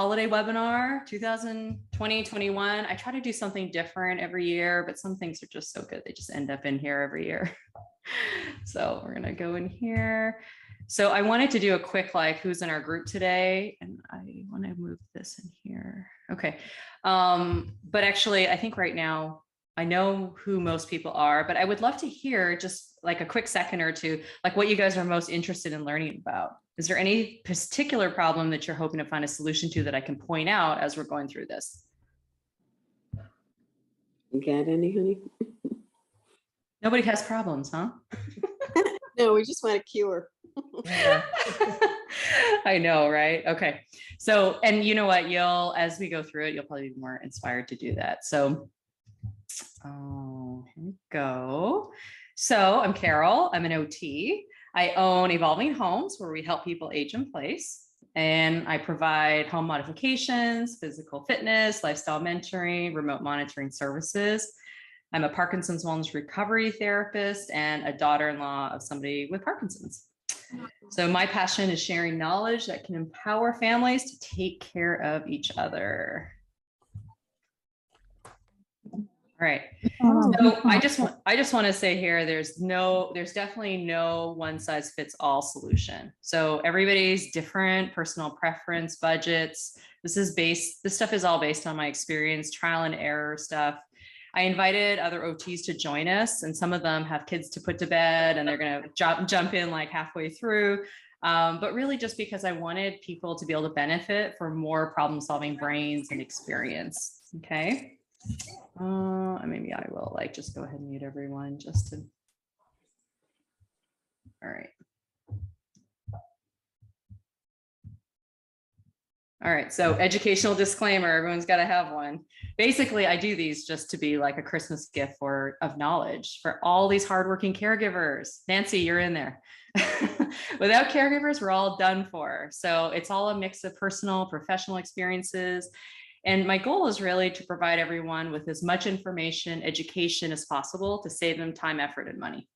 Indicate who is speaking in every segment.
Speaker 1: holiday webinar, 2020-21. I try to do something different every year, but some things are just so good. They just end up in here every year. So we're going to go in here. So I wanted to do a quick, like, who's in our group today. And I want to move this in here. Okay. But actually, I think right now, I know who most people are, but I would love to hear just like a quick second or two, like what you guys are most interested in learning about. Is there any particular problem that you're hoping to find a solution to that I can point out as we're going through this?
Speaker 2: You got any, honey?
Speaker 1: Nobody has problems, huh?
Speaker 2: No, we just want a cure.
Speaker 1: Yeah. I know, right? Okay. So, and you know what, as we go through it, you'll probably be more inspired to do that. So, here we go. So I'm Carol, I'm an OT. I own Evolving Homes, where we help people age in place. And I provide home modifications, physical fitness, lifestyle mentoring, remote monitoring services. I'm a Parkinson's wellness recovery therapist and a daughter-in-law of somebody with Parkinson's. So my passion is sharing knowledge that can empower families to take care of each other. All right. So I just want to say here, there's definitely no one size fits all solution. So everybody's different, personal preference, budgets. This stuff is all based on my experience, trial and error stuff. I invited other OTs to join us, and some of them have kids to put to bed and they're going to jump in like halfway through. But really just because I wanted people to be able to benefit from more problem solving brains and experience. Okay. Maybe I will just go ahead and mute everyone just to. All right. All right. So educational disclaimer, everyone's got to have one. Basically, I do these just to be like a Christmas gift of knowledge for all these hardworking caregivers. Nancy, you're in there. Without caregivers, we're all done for. So it's all a mix of personal, professional experiences. And my goal is really to provide everyone with as much information, education as possible to save them time, effort, and money.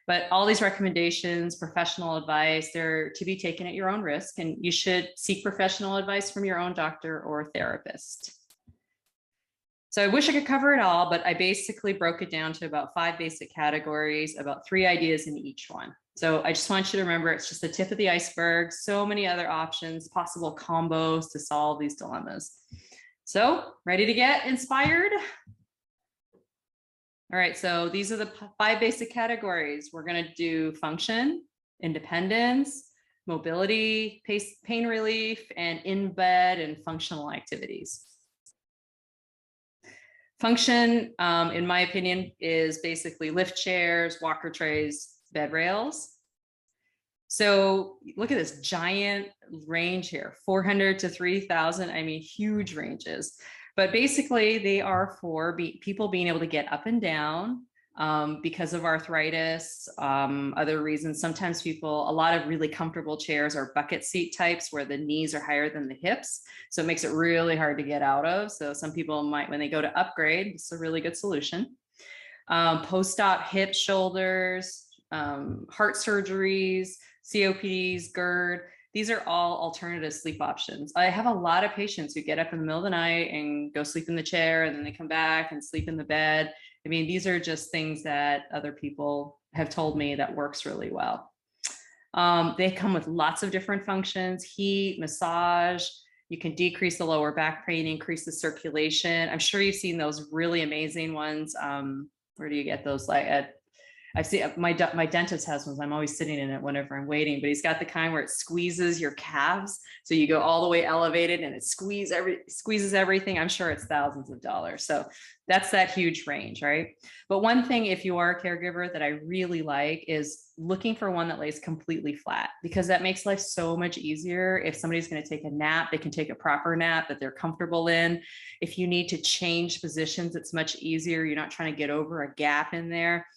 Speaker 1: But all these recommendations, professional advice, they're to be taken at your own risk, and you should seek professional advice from your own doctor or therapist. So I wish I could cover it all, but I basically broke it down to about 5 basic categories, about 3 ideas in each one. So I just want you to remember, it's just the tip of the iceberg, so many other options, possible combos to solve these dilemmas. So ready to get inspired? All right, so these are the 5 basic categories. We're going to do function, independence, mobility, pain relief, and in bed and functional activities. Function, in my opinion, is basically lift chairs, walker trays, bed rails. So look at this giant range here, 400 to 3,000. I mean, huge ranges. But basically, they are for people being able to get up and down because of arthritis, other reasons. Sometimes a lot of really comfortable chairs are bucket seat types where the knees are higher than the hips. So it makes it really hard to get out of. So some people might, when they go to upgrade, it's a really good solution. Post-op hips, shoulders, heart surgeries, COPDs, GERD. These are all alternative sleep options. I have a lot of patients who get up in the middle of the night and go sleep in the chair, and then they come back and sleep in the bed. I mean, these are just things that other people have told me that works really well. They come with lots of different functions, heat, massage. You can decrease the lower back pain, increase the circulation. I'm sure you've seen those really amazing ones. Where do you get those? I've seen my dentist has ones. I'm always sitting in it whenever I'm waiting, but he's got the kind where it squeezes your calves. So you go all the way elevated and it squeezes everything. I'm sure it's thousands of dollars. So that's that huge range, right? But one thing, if you are a caregiver, that I really like is looking for one that lays completely flat, because that makes life so much easier. If somebody's going to take a nap, they can take a proper nap that they're comfortable in. If you need to change positions, it's much easier. You're not trying to get over a gap in there.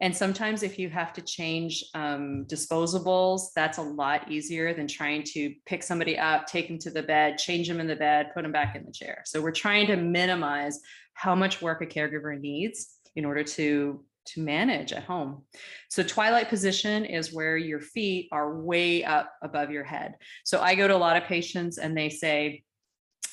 Speaker 1: And sometimes if you have to change disposables, that's a lot easier than trying to pick somebody up, take them to the bed, change them in the bed, put them back in the chair. So we're trying to minimize how much work a caregiver needs in order to manage at home. So twilight position is where your feet are way up above your head. So I go to a lot of patients and they say,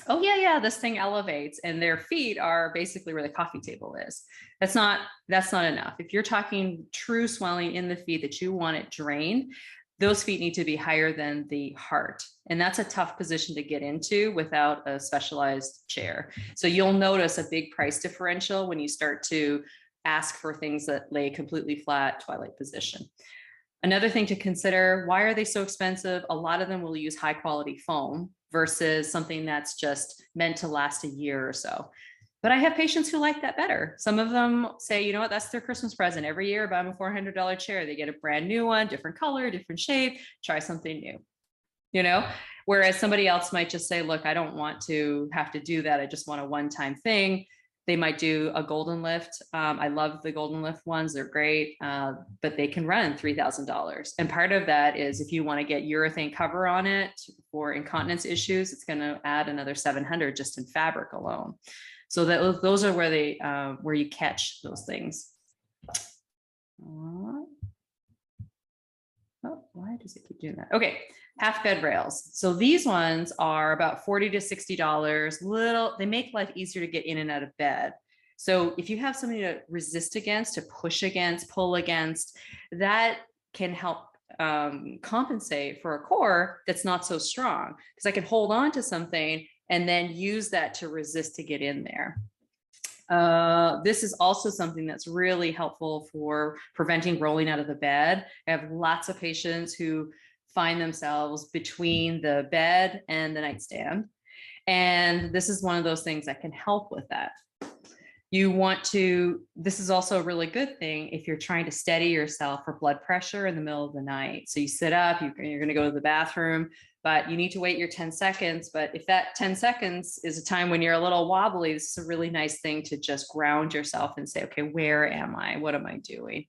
Speaker 1: Oh yeah, this thing elevates, and their feet are basically where the coffee table is. That's not enough. If you're talking true swelling in the feet that you want it drained, those feet need to be higher than the heart. And that's a tough position to get into without a specialized chair. So you'll notice a big price differential when you start to ask for things that lay completely flat, twilight position. Another thing to consider, why are they so expensive? A lot of them will use high quality foam versus something that's just meant to last a year or so. But I have patients who like that better. Some of them say, you know what, that's their Christmas present. Every year, buy them a $400 chair. They get a brand new one, different color, different shape, try something new, you know? Whereas somebody else might just say, look, I don't want to have to do that. I just want a one-time thing. They might do a golden lift. I love the golden lift ones. They're great, but they can run $3,000. And part of that is if you want to get urethane cover on it for incontinence issues, it's going to add another 700 just in fabric alone. So those are where you catch those things. Oh, why does it keep doing that? Okay, half bed rails. So these ones are about $40 to $60. They make life easier to get in and out of bed. So if you have something to resist against, to push against, pull against, that can help compensate for a core that's not so strong, because I can hold on to something and then use that to resist to get in there. This is also something that's really helpful for preventing rolling out of the bed. I have lots of patients who find themselves between the bed and the nightstand. And this is one of those things that can help with that. This is also a really good thing if you're trying to steady yourself for blood pressure in the middle of the night. So you sit up, you're going to go to the bathroom, but you need to wait your 10 seconds. But if that 10 seconds is a time when you're a little wobbly, this is a really nice thing to just ground yourself and say, okay, where am I? What am I doing?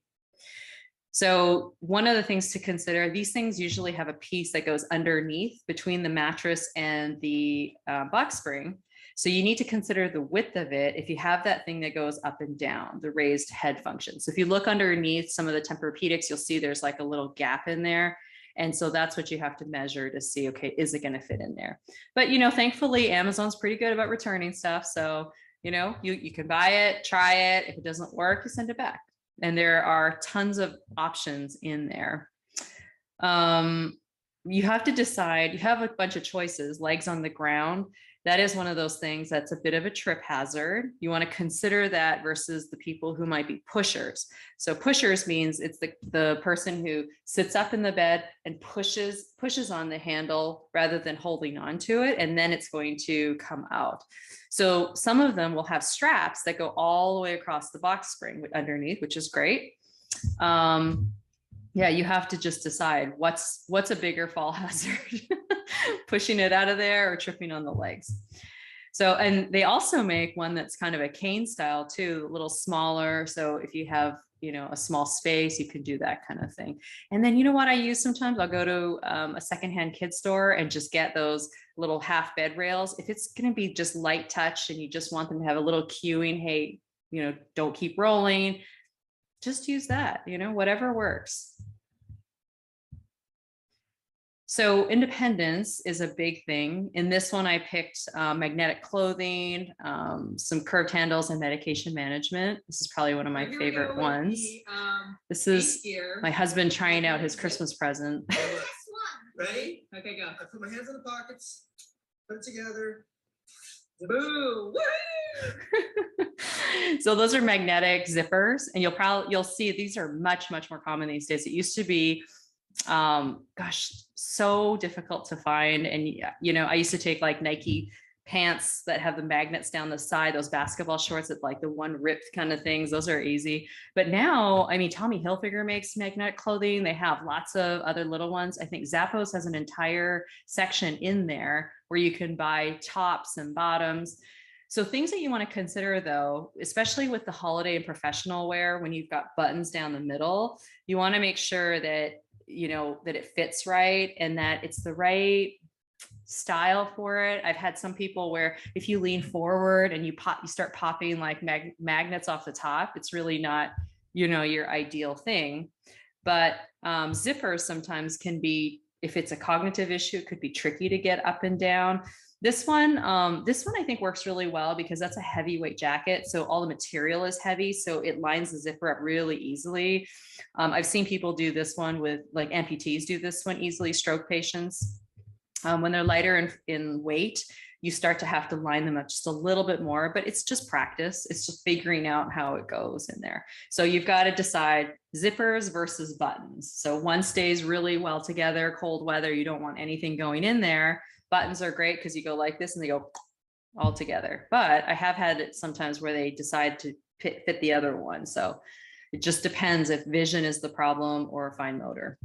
Speaker 1: So one of the things to consider, these things usually have a piece that goes underneath between the mattress and the box spring. So you need to consider the width of it if you have that thing that goes up and down, the raised head function. So if you look underneath some of the Tempur-Pedics, you'll see there's like a little gap in there. And so that's what you have to measure to see, okay, is it going to fit in there? But, thankfully, Amazon's pretty good about returning stuff. So, you can buy it, try it. If it doesn't work, you send it back. And there are tons of options in there. You have to decide, you have a bunch of choices, legs on the ground. That is one of those things that's a bit of a trip hazard. You want to consider that versus the people who might be pushers. So pushers means it's the person who sits up in the bed and pushes on the handle rather than holding onto it, and then it's going to come out. So some of them will have straps that go all the way across the box spring underneath, which is great. Yeah, you have to just decide what's a bigger fall hazard, pushing it out of there or tripping on the legs. So, and they also make one that's kind of a cane style too, a little smaller. So if you have, a small space, you can do that kind of thing. And then, what I use sometimes, I'll go to a secondhand kid store and just get those little half bed rails. If it's going to be just light touch and you just want them to have a little cueing, hey, don't keep rolling, just use that, whatever works. So independence is a big thing. In this one, I picked magnetic clothing, some curved handles, and medication management. This is probably one of my favorite ones. This is my husband trying out his Christmas present.
Speaker 3: Ready? Okay, go. I put my hands in the pockets, put it together. Boo!
Speaker 1: So those are magnetic zippers, and you'll see these are much more common these days. It used to be so difficult to find. And I used to take like Nike pants that have the magnets down the side, those basketball shorts that like the one ripped kind of things, those are easy. But now, Tommy Hilfiger makes magnetic clothing. They have lots of other little ones. I think Zappos has an entire section in there where you can buy tops and bottoms. So things that you want to consider though, especially with the holiday and professional wear, when you've got buttons down the middle, you want to make sure that that it fits right and that it's the right style for it. I've had some people where if you lean forward and you start popping like magnets off the top, it's really not, your ideal thing. But zippers sometimes can be, if it's a cognitive issue, it could be tricky to get up and down. This one I think works really well because that's a heavyweight jacket. So all the material is heavy. So it lines the zipper up really easily. I've seen people do this one with like amputees do this one easily, stroke patients. When they're lighter in weight, you start to have to line them up just a little bit more, but it's just practice. It's just figuring out how it goes in there. So you've got to decide zippers versus buttons. So one stays really well together, cold weather, you don't want anything going in there. Buttons are great because you go like this and they go all together. But I have had it sometimes where they decide to fit the other one. So it just depends if vision is the problem or fine motor.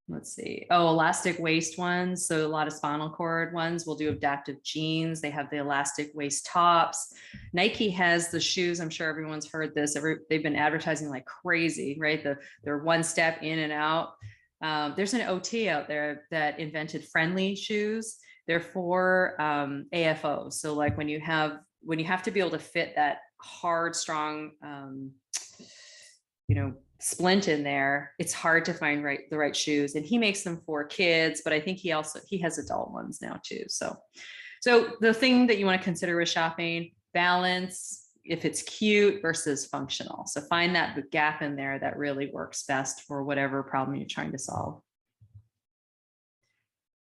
Speaker 1: Let's see. Oh, elastic waist ones. So a lot of spinal cord ones will do adaptive jeans. They have the elastic waist tops. Nike has the shoes. I'm sure everyone's heard this. They've been advertising like crazy, right? They're one step in and out. There's an OT out there that invented friendly shoes. They're for AFO. So like when you have to be able to fit that hard, strong, splint in there, it's hard to find the right shoes. And he makes them for kids, but I think he has adult ones now too. So the thing that you want to consider with shopping, balance, if it's cute versus functional. So find that gap in there that really works best for whatever problem you're trying to solve.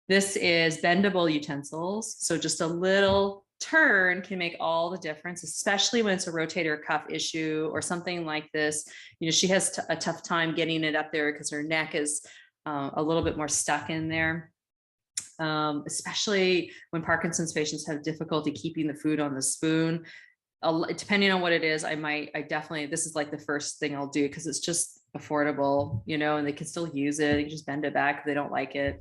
Speaker 1: This is bendable utensils. So just a little turn can make all the difference, especially when it's a rotator cuff issue or something like this. She has a tough time getting it up there because her neck is a little bit more stuck in there. Especially when Parkinson's patients have difficulty keeping the food on the spoon. Depending on what it is, this is like the first thing I'll do because it's just affordable, and they can still use it. You just bend it back if they don't like it.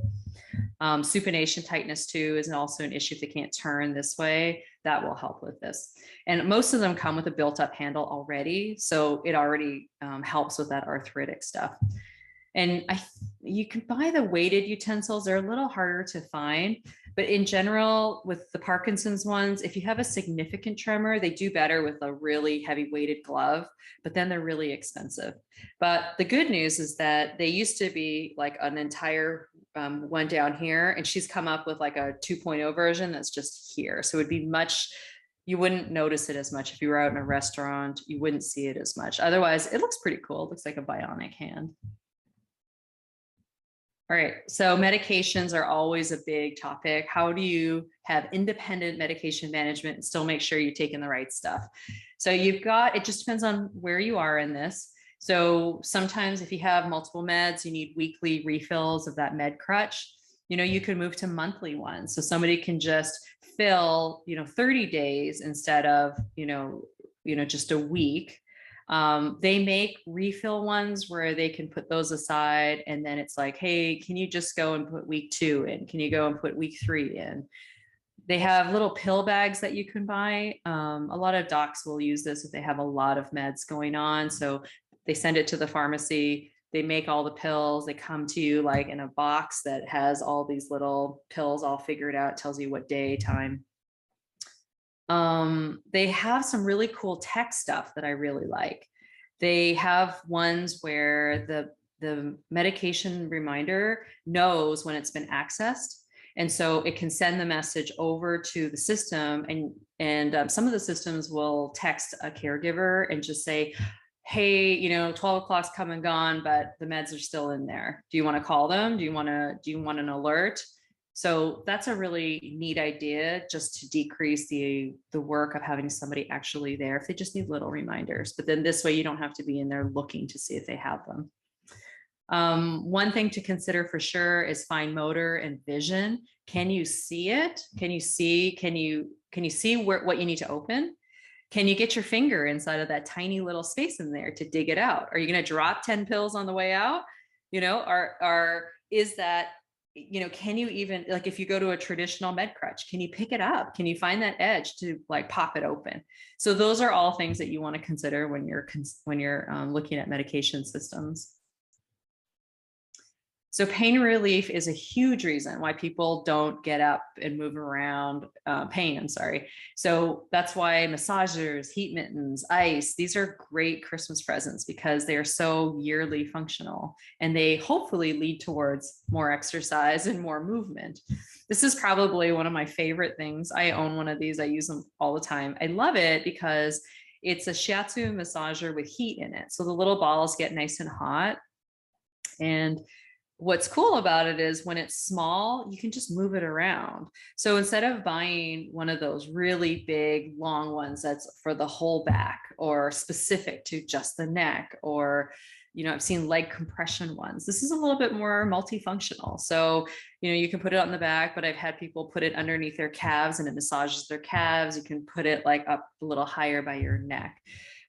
Speaker 1: Supination tightness too is also an issue if they can't turn this way. That will help with this. And most of them come with a built-up handle already, so it already helps with that arthritic stuff. And you can buy the weighted utensils. They're a little harder to find, but in general, with the Parkinson's ones, if you have a significant tremor, they do better with a really heavy weighted glove, but then they're really expensive. But the good news is that they used to be like an entire one down here, and she's come up with like a 2.0 version that's just here. So it would be you wouldn't notice it as much. If you were out in a restaurant, you wouldn't see it as much. Otherwise, it looks pretty cool. It looks like a bionic hand. All right, so medications are always a big topic. How do you have independent medication management and still make sure you're taking the right stuff? So it just depends on where you are in this. So sometimes if you have multiple meds, you need weekly refills of that med crutch. You can move to monthly ones. So somebody can just fill, 30 days instead of, just a week. They make refill ones where they can put those aside, and then it's like, hey, can you just go and put week 2 in? Can you go and put week 3 in? They have little pill bags that you can buy. A lot of docs will use this if they have a lot of meds going on. So they send it to the pharmacy. They make all the pills. They come to you like in a box that has all these little pills all figured out, tells you what day, time. They have some really cool tech stuff that I really like. They have ones where the medication reminder knows when it's been accessed. And so it can send the message over to the system, and some of the systems will text a caregiver and just say, hey, 12 o'clock's come and gone, but the meds are still in there. Do you want to call them? Do you want an alert? So that's a really neat idea, just to decrease the work of having somebody actually there if they just need little reminders. But then this way you don't have to be in there looking to see if they have them. One thing to consider for sure is fine motor and vision. Can you see it? Can you see what you need to open? Can you get your finger inside of that tiny little space in there to dig it out? Are you going to drop 10 pills on the way out? Is that, can you even, like, if you go to a traditional med crutch, can you pick it up? Can you find that edge to like pop it open? So those are all things that you want to consider when you're looking at medication systems. So pain relief is a huge reason why people don't get up and move around. Pain, I'm sorry. So that's why massagers, heat mittens, ice, these are great Christmas presents because they are so yearly functional and they hopefully lead towards more exercise and more movement. This is probably one of my favorite things. I own one of these. I use them all the time. I love it because it's a shiatsu massager with heat in it. So the little balls get nice and hot. And what's cool about it is when it's small, you can just move it around. So instead of buying one of those really big, long ones that's for the whole back or specific to just the neck, or, I've seen leg compression ones. This is a little bit more multifunctional. So, you can put it on the back, but I've had people put it underneath their calves and it massages their calves. You can put it like up a little higher by your neck.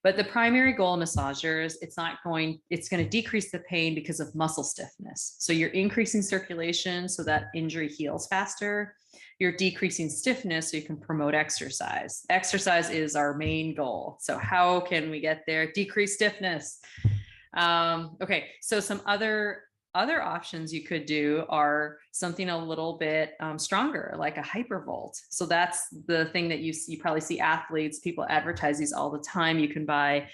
Speaker 1: But the primary goal of massagers, it's going to decrease the pain because of muscle stiffness. So you're increasing circulation so that injury heals faster. You're decreasing stiffness so you can promote exercise. Exercise is our main goal. So how can we get there? Decrease stiffness. Okay, so some other options you could do are something a little bit stronger, like a hypervolt. So that's the thing that you probably see athletes, people advertise these all the time. You can buy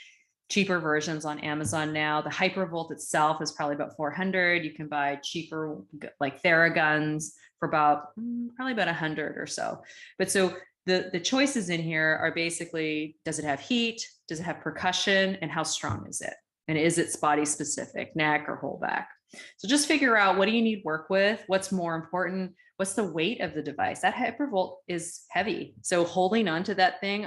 Speaker 1: cheaper versions on Amazon now. The hypervolt itself is probably about 400. You can buy cheaper like Theraguns for probably about 100 or so. But so the choices in here are basically, does it have heat? Does it have percussion? And how strong is it? And is it body specific, neck or whole back? So just figure out, what do you need work with? What's more important? What's the weight of the device? That hypervolt is heavy. So holding on to that thing,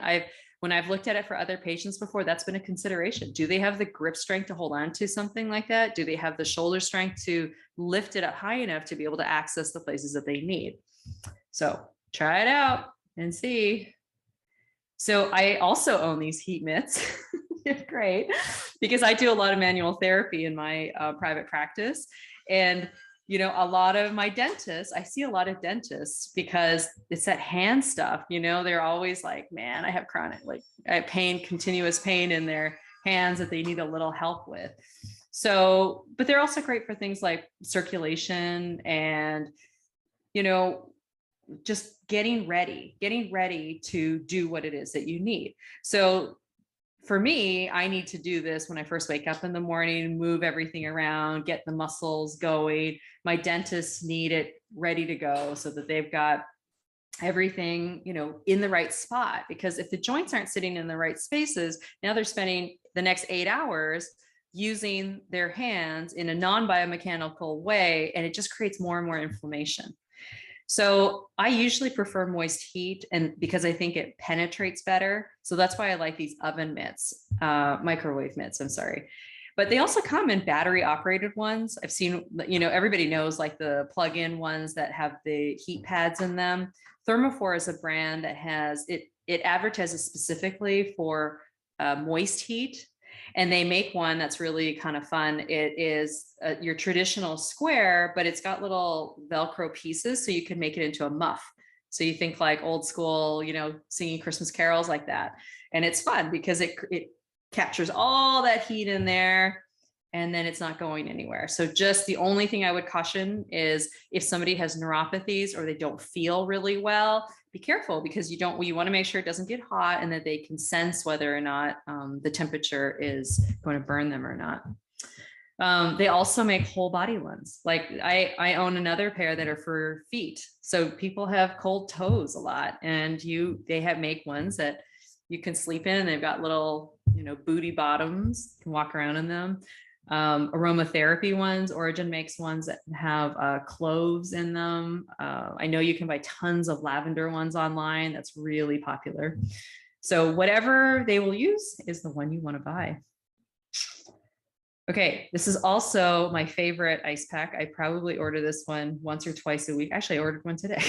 Speaker 1: when I've looked at it for other patients before, that's been a consideration. Do they have the grip strength to hold on to something like that? Do they have the shoulder strength to lift it up high enough to be able to access the places that they need? So try it out and see. So I also own these heat mitts. They're great because I do a lot of manual therapy in my private practice. And, a lot of my dentists, I see a lot of dentists because it's that hand stuff, they're always like, man, I have chronic, I have continuous pain in their hands that they need a little help with. So, but they're also great for things like circulation and, just getting ready to do what it is that you need. So for me, I need to do this when I first wake up in the morning, move everything around, get the muscles going. My dentists need it ready to go so that they've got everything, in the right spot. Because if the joints aren't sitting in the right spaces, now they're spending the next 8 hours using their hands in a non-biomechanical way, and it just creates more and more inflammation. So I usually prefer moist heat, and because I think it penetrates better. So that's why I like these oven mitts, microwave mitts, I'm sorry. But they also come in battery operated ones. I've seen, everybody knows like the plug-in ones that have the heat pads in them. Thermofor is a brand that has, it advertises specifically for moist heat. And they make one that's really kind of fun. It is your traditional square, but it's got little Velcro pieces so you can make it into a muff. So you think like old school, singing Christmas carols like that. And it's fun because it captures all that heat in there and then it's not going anywhere. So just the only thing I would caution is if somebody has neuropathies or they don't feel really well, be careful because you want to make sure it doesn't get hot and that they can sense whether or not the temperature is going to burn them or not. They also make whole body ones. Like I own another pair that are for feet. So people have cold toes a lot and they make ones that you can sleep in. They've got little, booty bottoms, you can walk around in them. Aromatherapy ones, Origin makes ones that have cloves in them. I know you can buy tons of lavender ones online. That's really popular. So whatever they will use is the one you want to buy. Okay, this is also my favorite ice pack. I probably order this one once or twice a week. Actually, I ordered one today.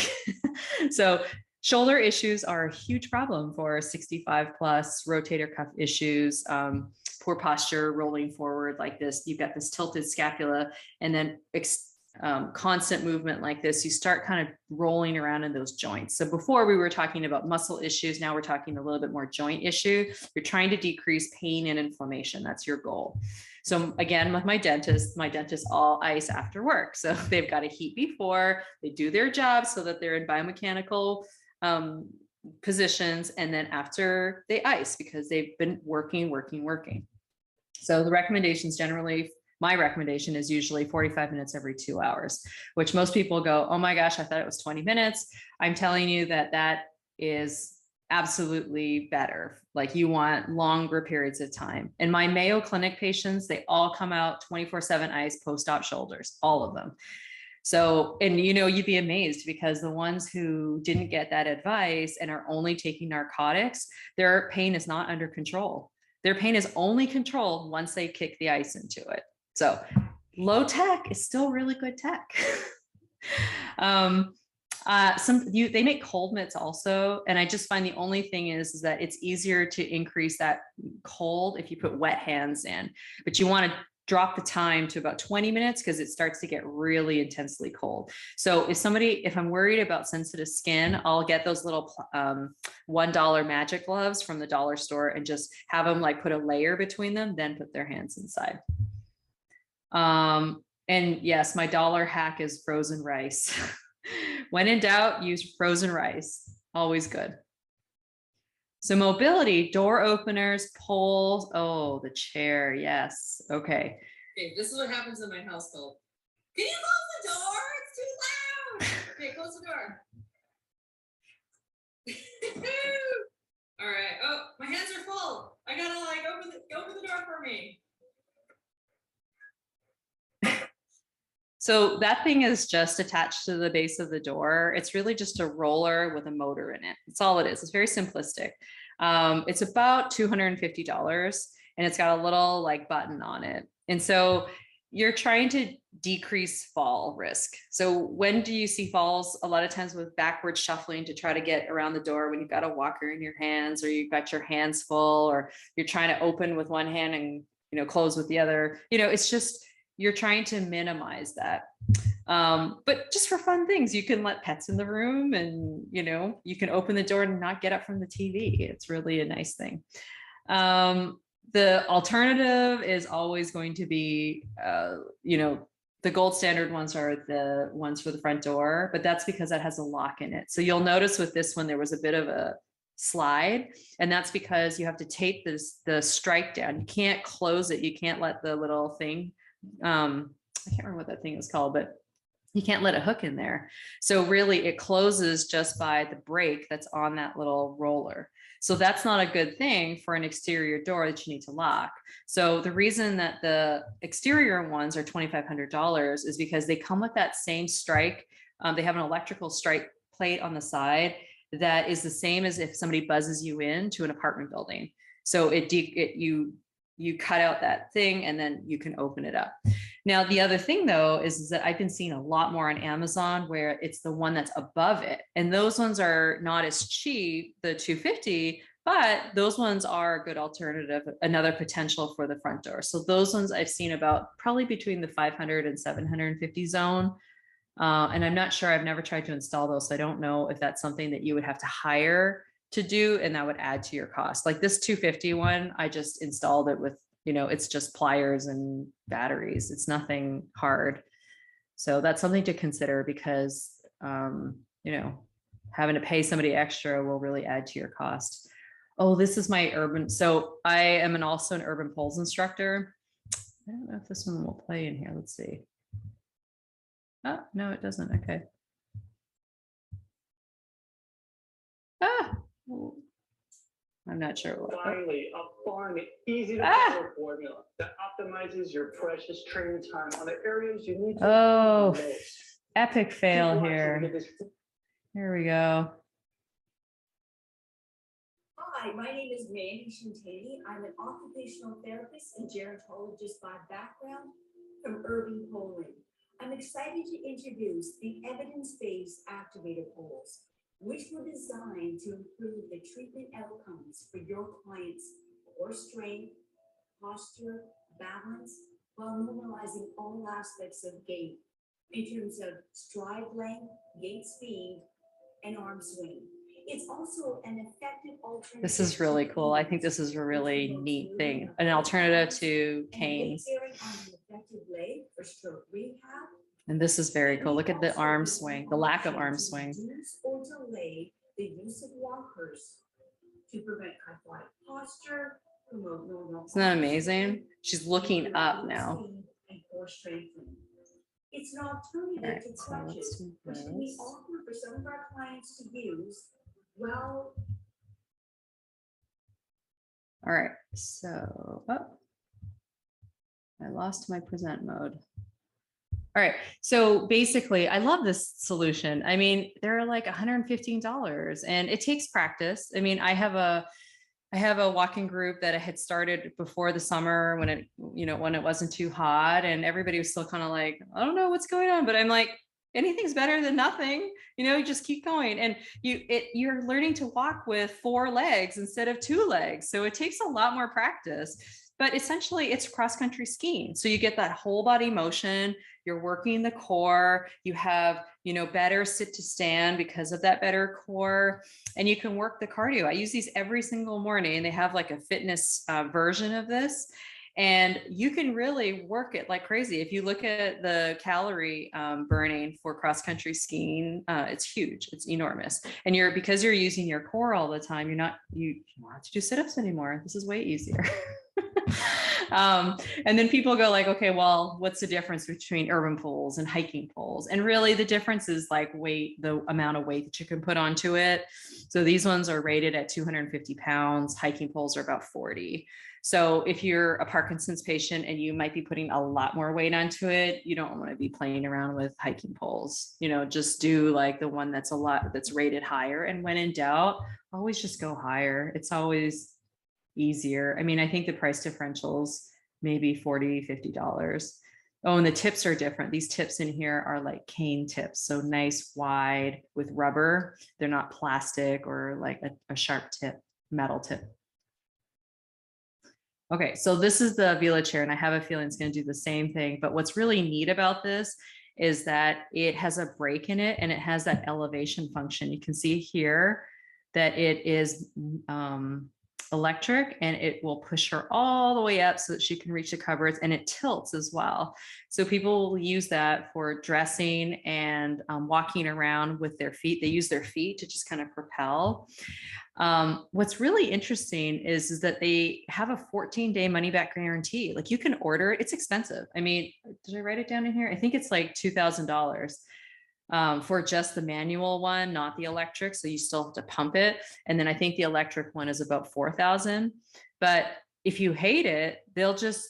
Speaker 1: So shoulder issues are a huge problem for 65 plus, rotator cuff issues, poor posture, rolling forward like this. You've got this tilted scapula and then constant movement like this. You start kind of rolling around in those joints. So before we were talking about muscle issues, now we're talking a little bit more joint issue. You're trying to decrease pain and inflammation. That's your goal. So again, with my dentist all ice after work. So they've got to heat before they do their job so that they're in biomechanical positions. And then after they ice because they've been working. So the recommendations generally, my recommendation is usually 45 minutes every 2 hours, which most people go, oh my gosh, I thought it was 20 minutes. I'm telling you that is absolutely better. Like you want longer periods of time. And my Mayo Clinic patients, they all come out 24/7 ice post-op shoulders, all of them. So, and you'd be amazed because the ones who didn't get that advice and are only taking narcotics, their pain is not under control. Their pain is only controlled once they kick the ice into it. So low tech is still really good tech. They make cold mitts also. And I just find the only thing is that it's easier to increase that cold if you put wet hands in, but you want to drop the time to about 20 minutes because it starts to get really intensely cold. So if I'm worried about sensitive skin, I'll get those little $1 magic gloves from the dollar store and just have them like put a layer between them, then put their hands inside. And yes, my dollar hack is frozen rice. When in doubt, use frozen rice. Always good. So mobility, door openers, poles. Oh, the chair. Yes. Okay. Okay. This is what happens in my household. Can you close the door? It's too loud. Okay, close the door. All right. Oh, my hands are full. I gotta like open the door for me. So that thing is just attached to the base of the door. It's really just a roller with a motor in it. That's all it is. It's very simplistic. It's about $250 and it's got a little like button on it. And so you're trying to decrease fall risk. So when do you see falls? A lot of times with backward shuffling to try to get around the door when you've got a walker in your hands or you've got your hands full or you're trying to open with one hand and close with the other. It's just you're trying to minimize that. But just for fun things, you can let pets in the room and, you can open the door and not get up from the TV. It's really a nice thing. The alternative is always going to be, the gold standard ones are the ones for the front door, but that's because that has a lock in it. So you'll notice with this one, there was a bit of a slide, and that's because you have to tape the strike down. You can't close it. You can't let the little thing, I can't remember what that thing is called, but you can't let a hook in there. So really it closes just by the brake that's on that little roller. So that's not a good thing for an exterior door that you need to lock. So the reason that the exterior ones are $2,500 is because they come with that same strike. They have an electrical strike plate on the side that is the same as if somebody buzzes you into an apartment building. So you cut out that thing and then you can open it up. Now, the other thing though, is that I've been seeing a lot more on Amazon where it's the one that's above it. And those ones are not as cheap, the $250, but those ones are a good alternative, another potential for the front door. So those ones I've seen about probably between the 500 and 750 zone. And I'm not sure, I've never tried to install those. So I don't know if that's something that you would have to hire to do, and that would add to your cost. Like this 250 one, I just installed it with, it's just pliers and batteries. It's nothing hard. So that's something to consider because, having to pay somebody extra will really add to your cost. Oh, this is my urban. So I am also an urban poles instructor. I don't know if this one will play in here. Let's see. Oh, no, it doesn't. Okay. I'm not sure what.
Speaker 4: Finally, a fun, easy to follow formula that optimizes your precious training time on the areas you need to.
Speaker 1: Oh, epic fail here. Here we go.
Speaker 5: Hi, my name is Mandy Shintani. I'm an occupational therapist and gerontologist by background from Irving, Poland. I'm excited to introduce the evidence-based activator poles, which were designed to improve the treatment outcomes for your clients' core strength, posture, balance, while normalizing all aspects of gait in terms of stride length, gait speed, and arm swing. It's also an effective alternative.
Speaker 1: This is really cool. I think this is a really neat thing, an alternative to canes. And this is very cool. Look at the arm swing, the lack of arm swing.
Speaker 5: Or delay the use of walkers to prevent kyphotic posture.
Speaker 1: Isn't that amazing? She's looking up now.
Speaker 5: It's an alternative to
Speaker 1: So
Speaker 5: crutches,
Speaker 1: let's do
Speaker 5: which we
Speaker 1: this.
Speaker 5: offer for some of our clients to use. Well,
Speaker 1: All right, so, oh, I lost my present mode. All right, so basically, I love this solution. I mean, they're like $115 and it takes practice. I mean, I have a walking group that I had started before the summer when it wasn't too hot and everybody was still kind of like, I don't know what's going on, but I'm like, anything's better than nothing. You just keep going and you're learning to walk with 4 legs instead of 2 legs. So it takes a lot more practice, but essentially it's cross-country skiing. So you get that whole body motion, you're working the core, you have, better sit to stand because of that better core, and you can work the cardio. I use these every single morning. They have like a fitness version of this, and you can really work it like crazy. If you look at the calorie burning for cross-country skiing, it's huge, it's enormous. And because you're using your core all the time, you don't have to do sit-ups anymore. This is way easier. And then people go like, okay, well, what's the difference between urban poles and hiking poles? And really the difference is like weight, the amount of weight that you can put onto it. So these ones are rated at 250 pounds. Hiking poles are about 40. So if you're a Parkinson's patient and you might be putting a lot more weight onto it, you don't want to be playing around with hiking poles. Just do like the one that's rated higher. And when in doubt, always just go higher. It's always easier. I mean, I think the price differentials maybe $40, $50. Oh, and the tips are different. These tips in here are like cane tips. So nice, wide with rubber. They're not plastic or like a sharp tip, metal tip. Okay, so this is the Vela chair, and I have a feeling it's going to do the same thing. But what's really neat about this is that it has a brake in it and it has that elevation function. You can see here that it is electric, and it will push her all the way up so that she can reach the cupboards, and it tilts as well. So people will use that for dressing and walking around with their feet. They use their feet to just kind of propel. What's really interesting is that they have a 14-day money back guarantee. Like you can order it. It's expensive. I mean, did I write it down in here? I think it's like $2,000. For just the manual one, not the electric. So you still have to pump it. And then I think the electric one is about 4,000. But if you hate it, they'll just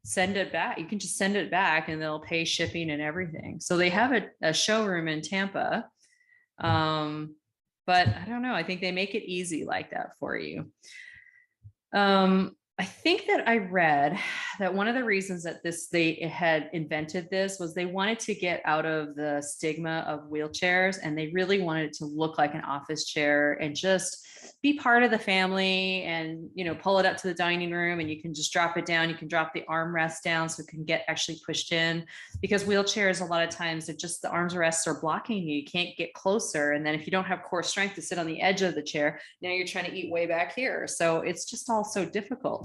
Speaker 1: send it back. You can just send it back and they'll pay shipping and everything. So they have a showroom in Tampa. But I don't know. I think they make it easy like that for you. I think that I read that one of the reasons that they had invented this was they wanted to get out of the stigma of wheelchairs, and they really wanted it to look like an office chair and just be part of the family, and pull it up to the dining room and you can just drop it down. You can drop the armrest down so it can get actually pushed in, because wheelchairs a lot of times they're just, the armrests are blocking you. You can't get closer, and then if you don't have core strength to sit on the edge of the chair, now you're trying to eat way back here. So it's just all so difficult.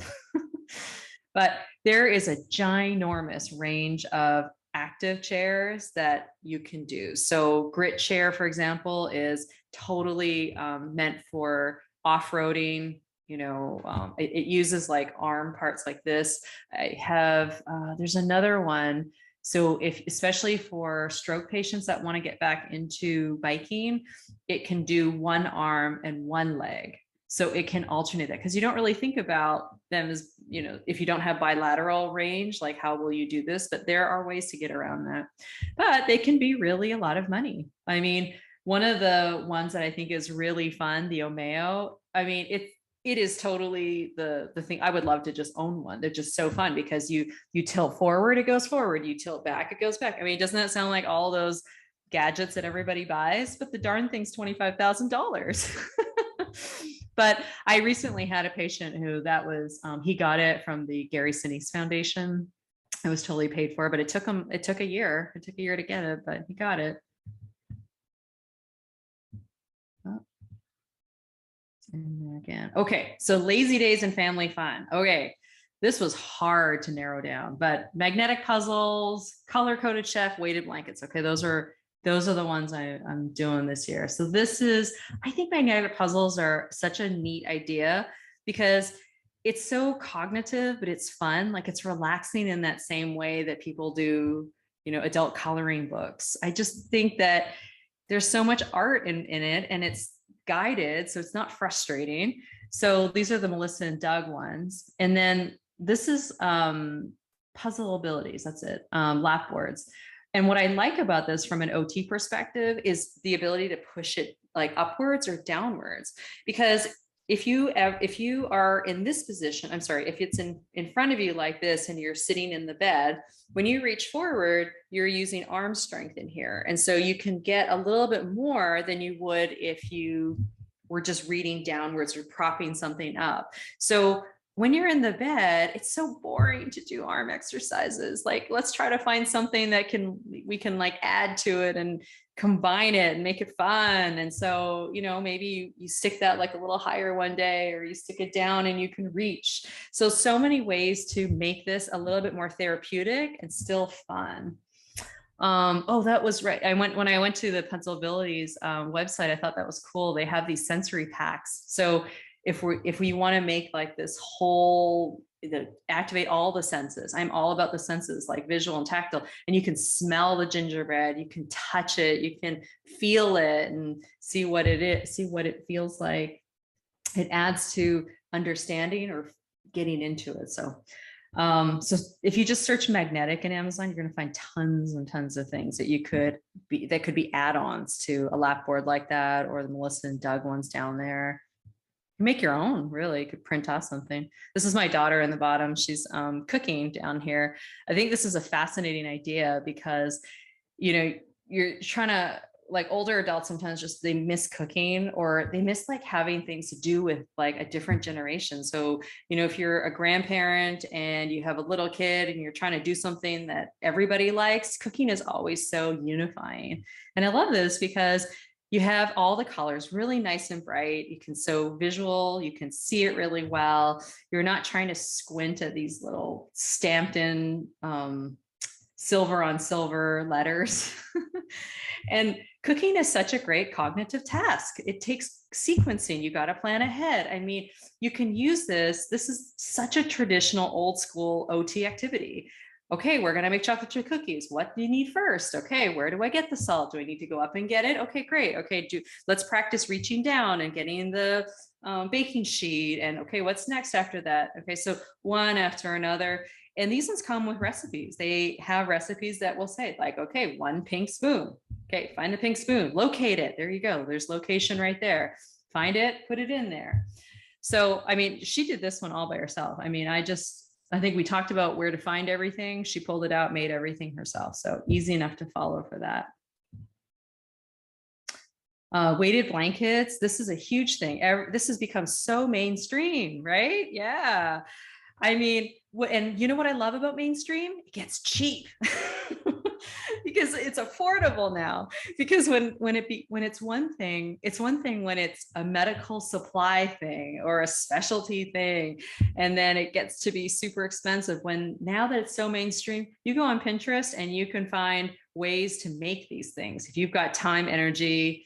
Speaker 1: But there is a ginormous range of active chairs that you can do. So grit chair, for example, is totally meant for off-roading. It uses like arm parts like this. I have, there's another one. So especially for stroke patients that want to get back into biking, it can do one arm and one leg. So it can alternate that, because you don't really think about them as, if you don't have bilateral range, like how will you do this? But there are ways to get around that. But they can be really a lot of money. I mean, one of the ones that I think is really fun, the Omeo, I mean, it is totally the thing. I would love to just own one. They're just so fun because you tilt forward, it goes forward. You tilt back, it goes back. I mean, doesn't that sound like all those gadgets that everybody buys? But the darn thing's $25,000. But I recently had a patient who he got it from the Gary Sinise Foundation. It was totally paid for, but it took a year. It took a year to get it, but he got it. And again, okay. So lazy days and family fun. Okay. This was hard to narrow down, but magnetic puzzles, color coded chef, weighted blankets. Okay. Those are the ones I'm doing this year. So this is, I think magnetic puzzles are such a neat idea because it's so cognitive, but it's fun. Like it's relaxing in that same way that people do, adult coloring books. I just think that there's so much art in it, and it's guided, so it's not frustrating. So these are the Melissa and Doug ones. And then this is puzzle abilities. That's it. Lap boards. And what I like about this from an OT perspective is the ability to push it like upwards or downwards. Because if you are in this position, I'm sorry, if it's in front of you like this and you're sitting in the bed, when you reach forward, you're using arm strength in here. And so you can get a little bit more than you would if you were just reading downwards or propping something up. So when you're in the bed, it's so boring to do arm exercises. Like, let's try to find something that we can like add to it and combine it and make it fun. And so, maybe you stick that like a little higher one day, or you stick it down and you can reach. So many ways to make this a little bit more therapeutic and still fun. Oh, that was right. When I went to the Pencil Abilities website, I thought that was cool. They have these sensory packs. So if we want to make like this whole, activate all the senses. I'm all about the senses, like visual and tactile, and you can smell the gingerbread, you can touch it, you can feel it and see what it is, see what it feels like. It adds to understanding or getting into it. So if you just search magnetic in Amazon, you're going to find tons and tons of things that could be add-ons to a lap board like that, or the Melissa and Doug ones down there. Make your own, really. You could print off something. This is my daughter in the bottom. She's cooking down here. I think this is a fascinating idea because, you're trying to, like, older adults sometimes just, they miss cooking, or they miss like having things to do with like a different generation. So, if you're a grandparent and you have a little kid and you're trying to do something that everybody likes, cooking is always so unifying. And I love this because you have all the colors really nice and bright. You can so visual, you can see it really well. You're not trying to squint at these little stamped in silver on silver letters. And cooking is such a great cognitive task. It takes sequencing. You got to plan ahead. I mean, you can use this. This is such a traditional old school OT activity. Okay, we're going to make chocolate chip cookies. What do you need first? Okay, where do I get the salt? Do I need to go up and get it? Okay, great. Okay, let's practice reaching down and getting the baking sheet. And okay, what's next after that? Okay, so one after another. And these ones come with recipes. They have recipes that will say like, okay, 1 pink spoon. Okay, find the pink spoon, locate it. There you go. There's location right there. Find it, put it in there. So, I mean, she did this one all by herself. I mean, I think we talked about where to find everything. She pulled it out, made everything herself. So easy enough to follow for that. Weighted blankets. This is a huge thing. This has become so mainstream, right? Yeah. I mean, and you know what I love about mainstream? It gets cheap. Because it's affordable now. Because when it's one thing, it's one thing when it's a medical supply thing or a specialty thing, and then it gets to be super expensive. When now that it's so mainstream, you go on Pinterest and you can find ways to make these things. If you've got time, energy,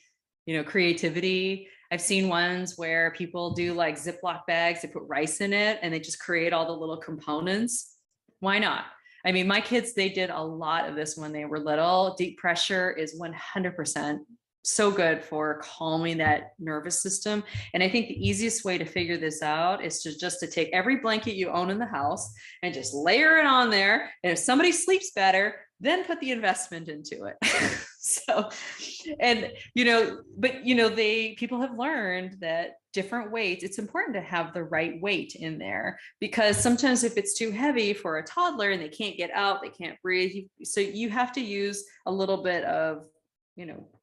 Speaker 1: creativity. I've seen ones where people do like Ziploc bags, they put rice in it and they just create all the little components. Why not? I mean, my kids, they did a lot of this when they were little. Deep pressure is 100% so good for calming that nervous system. And I think the easiest way to figure this out is to take every blanket you own in the house and just layer it on there. And if somebody sleeps better, then put the investment into it. So, and, people have learned that different weights, it's important to have the right weight in there, because sometimes if it's too heavy for a toddler and they can't get out, they can't breathe. So you have to use a little bit of,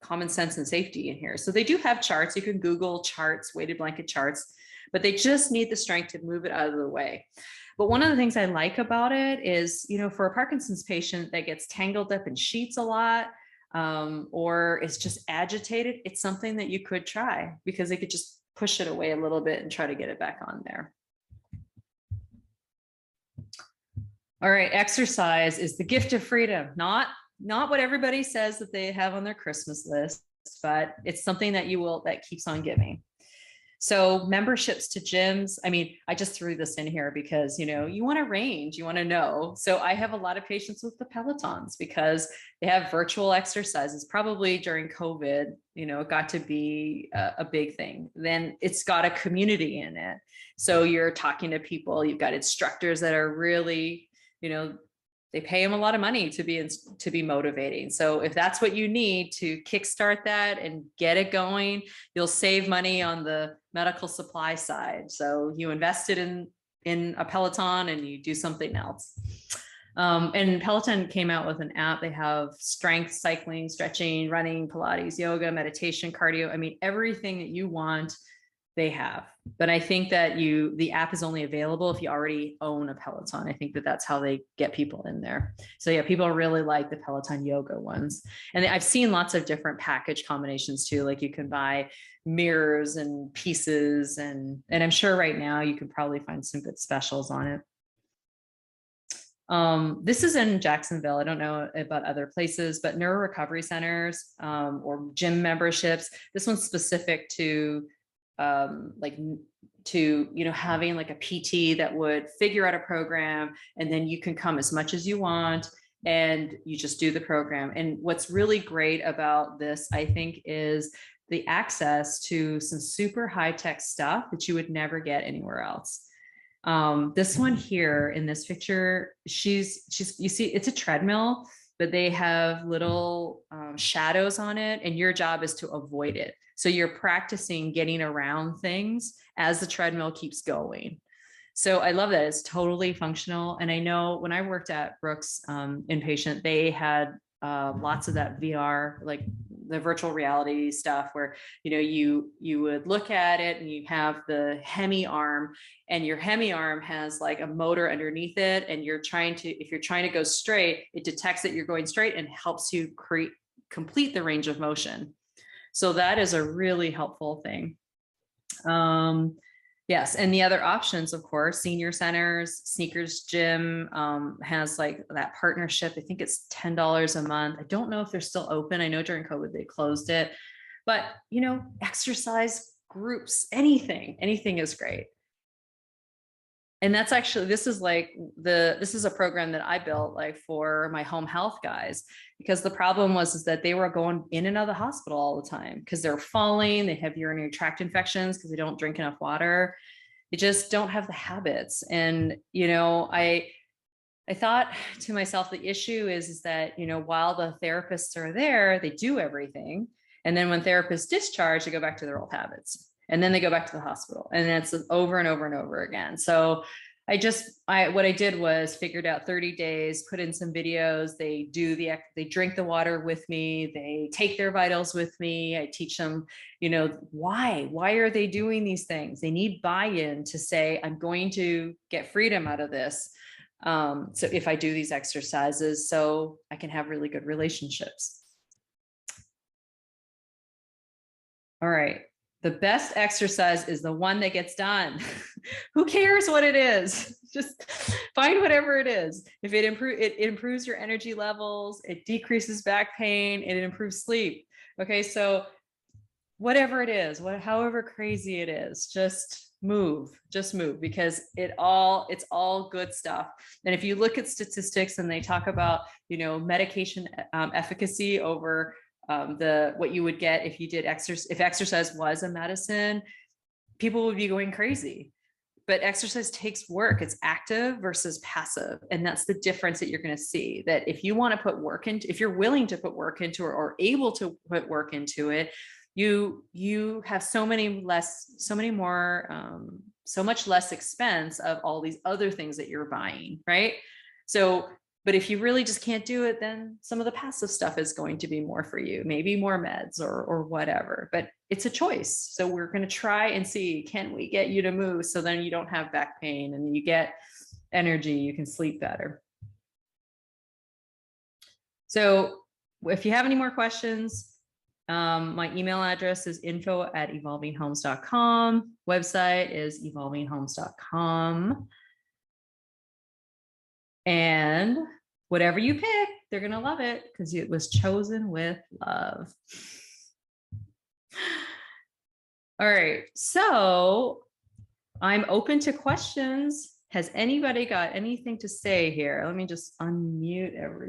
Speaker 1: common sense and safety in here. So they do have charts. You can Google charts, weighted blanket charts, but they just need the strength to move it out of the way. But one of the things I like about it is, for a Parkinson's patient that gets tangled up in sheets a lot, or is just agitated, it's something that you could try, because they could just push it away a little bit and try to get it back on there. All right, exercise is the gift of freedom, not what everybody says that they have on their Christmas list, but it's something that that keeps on giving. So memberships to gyms, I mean, I just threw this in here because, you want to range, you want to know. So I have a lot of patients with the Pelotons because they have virtual exercises. Probably during COVID, it got to be a big thing. Then it's got a community in it. So you're talking to people, you've got instructors that are really, they pay them a lot of money to be motivating. So if that's what you need to kickstart that and get it going, you'll save money on the medical supply side. So you invested in a Peloton and you do something else. And Peloton came out with an app. They have strength, cycling, stretching, running, Pilates, yoga, meditation, cardio. I mean, everything that you want, they have. But I think that the app is only available if you already own a Peloton. I think that that's how they get people in there. So yeah, people really like the Peloton yoga ones. And I've seen lots of different package combinations too. Like you can buy mirrors and pieces, and I'm sure right now you can probably find some good specials on it. This is in Jacksonville. I don't know about other places, but neuro recovery centers or gym memberships. This one's specific to having like a PT that would figure out a program, and then you can come as much as you want and you just do the program. And what's really great about this, I think, is the access to some super high-tech stuff that you would never get anywhere else. This one here in this picture, you see, it's a treadmill, but they have little shadows on it, and your job is to avoid it. So you're practicing getting around things as the treadmill keeps going. So I love that. It's totally functional. And I know when I worked at Brooks Inpatient, they had lots of that VR, like the virtual reality stuff where, you would look at it and you have the hemi arm, and your hemi arm has like a motor underneath it. And if you're trying to go straight, it detects that you're going straight and helps you complete the range of motion. So that is a really helpful thing. Yes. And the other options, of course, senior centers, Sneakers Gym has like that partnership. I think it's $10 a month. I don't know if they're still open. I know during COVID they closed it, but exercise groups, anything is great. And that's actually, this is a program that I built like for my home health guys, because the problem is that they were going in and out of the hospital all the time because they're falling, they have urinary tract infections because they don't drink enough water. They just don't have the habits. And, I thought to myself, the issue is that, while the therapists are there, they do everything. And then when therapists discharge, they go back to their old habits. And then they go back to the hospital, and it's over and over and over again. So what I did was figured out 30 days, put in some videos. They drink the water with me. They take their vitals with me. I teach them, why are they doing these things? They need buy-in to say, I'm going to get freedom out of this. So if I do these exercises, so I can have really good relationships. All right. The best exercise is the one that gets done. Who cares what it is? Just find whatever it is. If it improves your energy levels, it decreases back pain, and it improves sleep. Okay, so whatever it is, however crazy it is, just move, because it's all good stuff. And if you look at statistics and they talk about, medication efficacy over what you would get if you did exercise, if exercise was a medicine, people would be going crazy. But exercise takes work. It's active versus passive. And that's the difference that you're going to see, that if you want to put work into, if you're willing to put work into it or able to put work into it, you have so much less expense of all these other things that you're buying. Right. So, but if you really just can't do it, then some of the passive stuff is going to be more for you, maybe more meds or whatever, but it's a choice. So we're going to try and see, can we get you to move? So then you don't have back pain and you get energy, you can sleep better. So if you have any more questions, My email address is info@evolvinghomes.com. Website is evolvinghomes.com. And whatever you pick, they're going to love it because it was chosen with love. All right. So I'm open to questions. Has anybody got anything to say here? Let me just unmute everyone.